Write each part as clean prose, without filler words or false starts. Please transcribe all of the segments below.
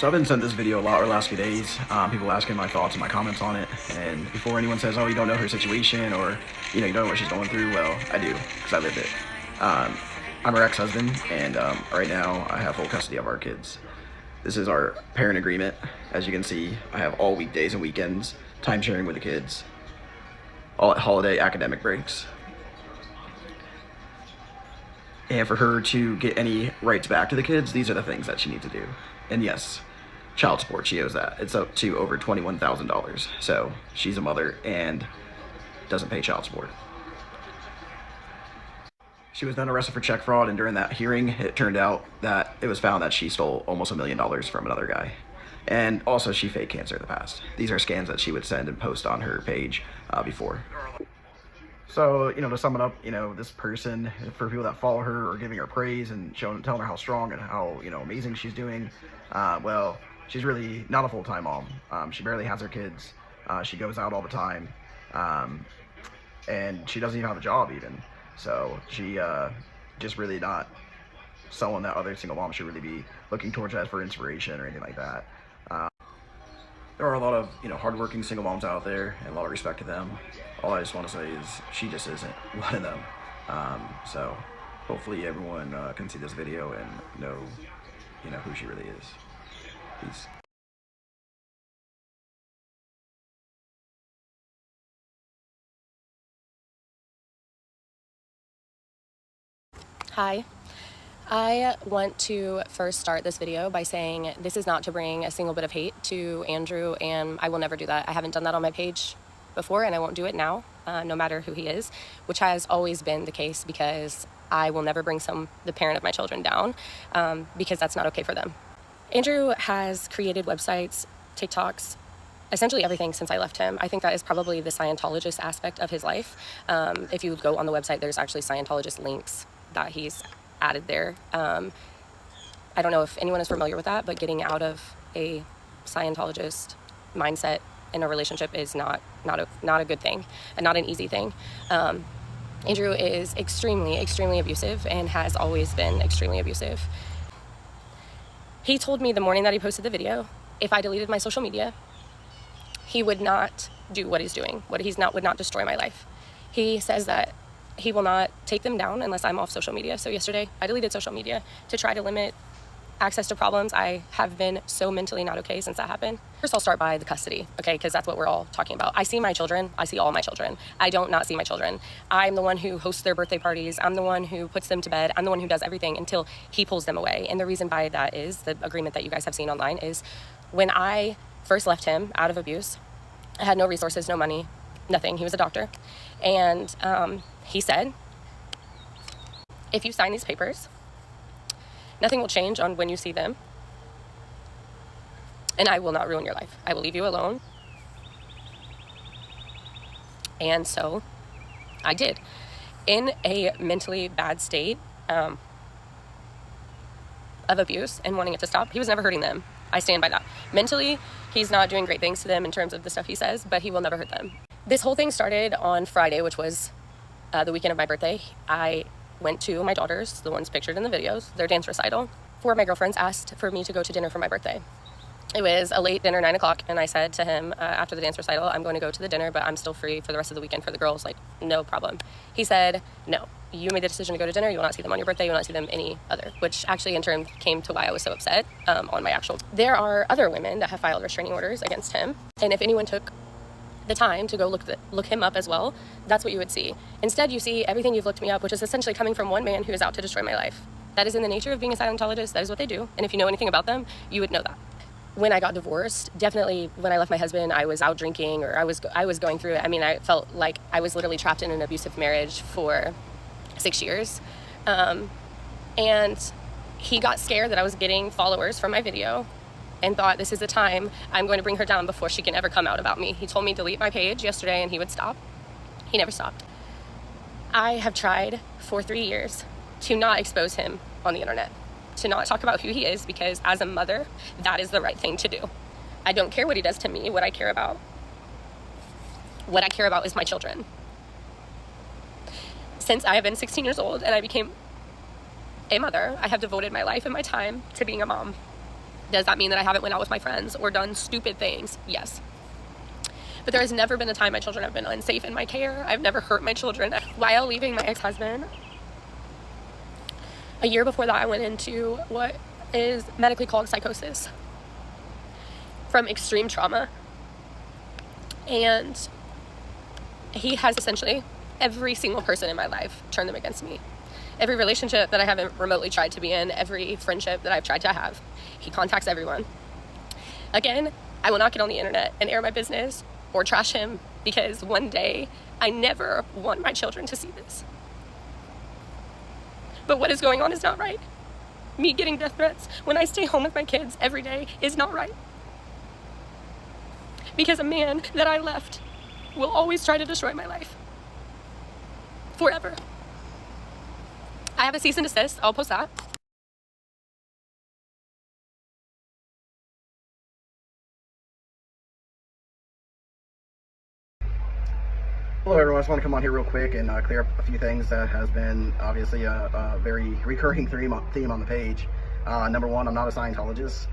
So I've been sent this video a lot over the last few days. People asking my thoughts and my comments on it. And before anyone says, oh, you don't know her situation, or you don't know what she's going through, well, I do, because I lived it. I'm her ex-husband, and right now I have full custody of our kids. This is our parent agreement. As you can see, I have all weekdays and weekends, time sharing with the kids, all holiday academic breaks. And for her to get any rights back to the kids, these are the things that she needs to do. And yes, child support, she owes that. It's up to over $21,000. So she's a mother and doesn't pay child support. She was then arrested for check fraud, and during that hearing, it turned out that it was found that she stole almost $1 million from another guy. And also, she faked cancer in the past. These are scans that she would send and post on her page before. So, to sum it up, this person, for people that follow her or giving her praise and telling her how strong and how, amazing she's doing, well, she's really not a full-time mom. She barely has her kids. She goes out all the time. And she doesn't even have a job even. So she just really not someone that other single moms should really be looking towards as for inspiration or anything like that. There are a lot of hardworking single moms out there, and a lot of respect to them. All I just want to say is she just isn't one of them. So hopefully everyone can see this video and know who she really is. Peace. Hi. I want to first start this video by saying this is not to bring a single bit of hate to Andrew, and I will never do that. I haven't done that on my page before, and I won't do it now, no matter who he is, which has always been the case, because I will never bring the parent of my children down, because that's not okay for them. Andrew has created websites, TikToks, essentially everything since I left him. I think that is probably the Scientologist aspect of his life. If you go on the website, there's actually Scientologist links that he's added there. I don't know if anyone is familiar with that, but getting out of a Scientologist mindset in a relationship is not a good thing, and not an easy thing. Andrew is extremely abusive, and has always been extremely abusive. He told me the morning that he posted the video, if I deleted my social media, he would not do what he's doing. Would not destroy my life. He says that he will not take them down unless I'm off social media. So yesterday, I deleted social media to try to limit access to problems. I have been so mentally not okay since that happened. First, I'll start by the custody, okay, because that's what we're all talking about. I see my children. I see all my children. I don't not see my children. I'm the one who hosts their birthday parties. I'm the one who puts them to bed. I'm the one who does everything until he pulls them away. And the reason by that is, the agreement that you guys have seen online is, when I first left him out of abuse, I had no resources, no money, nothing. He was a doctor. And he said, if you sign these papers, nothing will change on when you see them, and I will not ruin your life. I will leave you alone. And so I did. In a mentally bad state of abuse and wanting it to stop. He was never hurting them. I stand by that. Mentally, he's not doing great things to them in terms of the stuff he says, but he will never hurt them. This whole thing started on Friday, which was the weekend of my birthday. I went to my daughter's, the ones pictured in the videos, their dance recital. 4 of my girlfriends asked for me to go to dinner for my birthday. It was a late dinner, 9 o'clock, and I said to him after the dance recital, I'm going to go to the dinner, but I'm still free for the rest of the weekend for the girls, like, no problem. He said, no, you made the decision to go to dinner, you will not see them on your birthday, you will not see them any other, which actually in turn came to why I was so upset on my actual. There are other women that have filed restraining orders against him, and if anyone took the time to go look him up as well, that's what you would see. Instead, you see everything you've looked me up, which is essentially coming from one man who is out to destroy my life. That is in the nature of being a Scientologist. That is what they do. And if you know anything about them, you would know that. When I got divorced, definitely when I left my husband, I was out drinking, or I was going through it. I mean, I felt like I was literally trapped in an abusive marriage for 6 years. And he got scared that I was getting followers from my video and thought, this is the time I'm going to bring her down before she can ever come out about me. He told me to delete my page yesterday and he would stop. He never stopped. I have tried for 3 years to not expose him on the internet, to not talk about who he is, because as a mother, that is the right thing to do. I don't care what he does to me. What I care about is my children. Since I have been 16 years old and I became a mother, I have devoted my life and my time to being a mom. Does that mean that I haven't went out with my friends or done stupid things? Yes. But there has never been a time my children have been unsafe in my care. I've never hurt my children. While leaving my ex-husband, a year before that, I went into what is medically called psychosis from extreme trauma. And he has essentially every single person in my life turned them against me. Every relationship that I haven't remotely tried to be in, every friendship that I've tried to have, he contacts everyone. Again, I will not get on the internet and air my business or trash him, because one day I never want my children to see this. But what is going on is not right. Me getting death threats when I stay home with my kids every day is not right. Because a man that I left will always try to destroy my life. Forever. I have a cease and desist. I'll post that. Hello everyone, I just want to come on here real quick and clear up a few things that has been obviously a very recurring theme on the page. Number one, I'm not a Scientologist.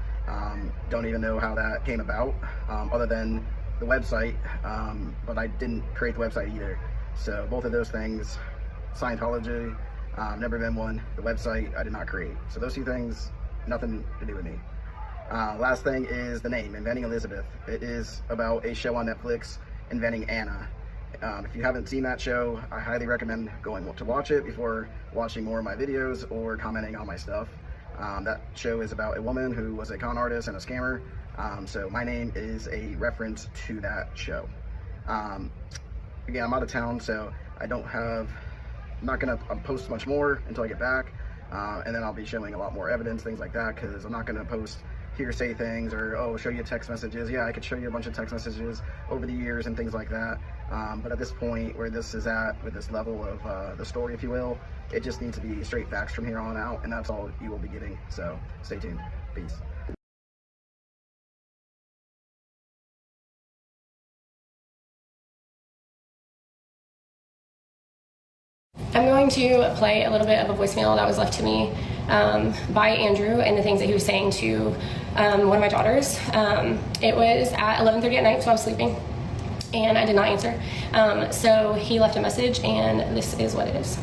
Don't even know how that came about, other than the website, but I didn't create the website either. So both of those things, Scientology, never been one. The website, I did not create. So those two things, nothing to do with me. Last thing is the name, Inventing Elizabeth. It is about a show on Netflix, Inventing Anna. If you haven't seen that show, I highly recommend going to watch it before watching more of my videos or commenting on my stuff. That show is about a woman who was a con artist and a scammer. So my name is a reference to that show. Again, I'm out of town, so I'm not gonna post much more until I get back. And then I'll be showing a lot more evidence, things like that, because I'm not gonna post hearsay things or, oh, show you text messages. Yeah, I could show you a bunch of text messages over the years and things like that. But at this point, where this is at, with this level of the story, if you will, it just needs to be straight facts from here on out, and that's all you will be getting. So stay tuned. Peace. I'm going to play a little bit of a voicemail that was left to me by Andrew and the things that he was saying to one of my daughters. It was at 11:30 at night, so I was sleeping, and I did not answer. So he left a message, and this is what it is.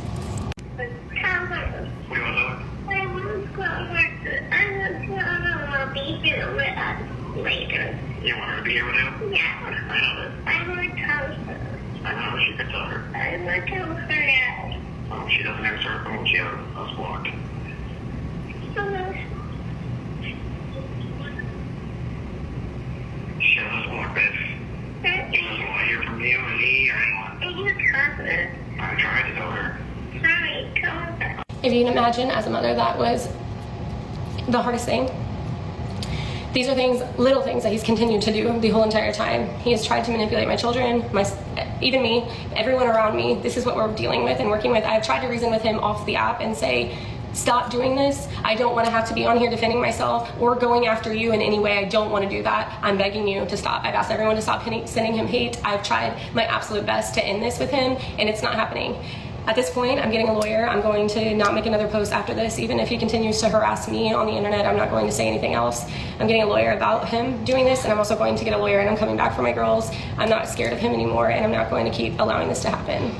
Later. You want her to be here with you? Yeah. I want to tell her. I know, she could tell her. I want to tell her now. Oh, she doesn't answer her phone. She has us blocked. She has us blocked, Beth. She doesn't want to hear from you or me or anyone. You tell her. I tried to tell her. Sorry, tell her. If you can imagine, as a mother, that was the hardest thing. These are things, little things that he's continued to do the whole entire time. He has tried to manipulate my children, even me, everyone around me. This is what we're dealing with and working with. I've tried to reason with him off the app and say, stop doing this. I don't want to have to be on here defending myself or going after you in any way. I don't want to do that. I'm begging you to stop. I've asked everyone to stop sending him hate. I've tried my absolute best to end this with him, and it's not happening. At this point, I'm getting a lawyer. I'm going to not make another post after this. Even if he continues to harass me on the internet, I'm not going to say anything else. I'm getting a lawyer about him doing this, and I'm also going to get a lawyer, and I'm coming back for my girls. I'm not scared of him anymore, and I'm not going to keep allowing this to happen.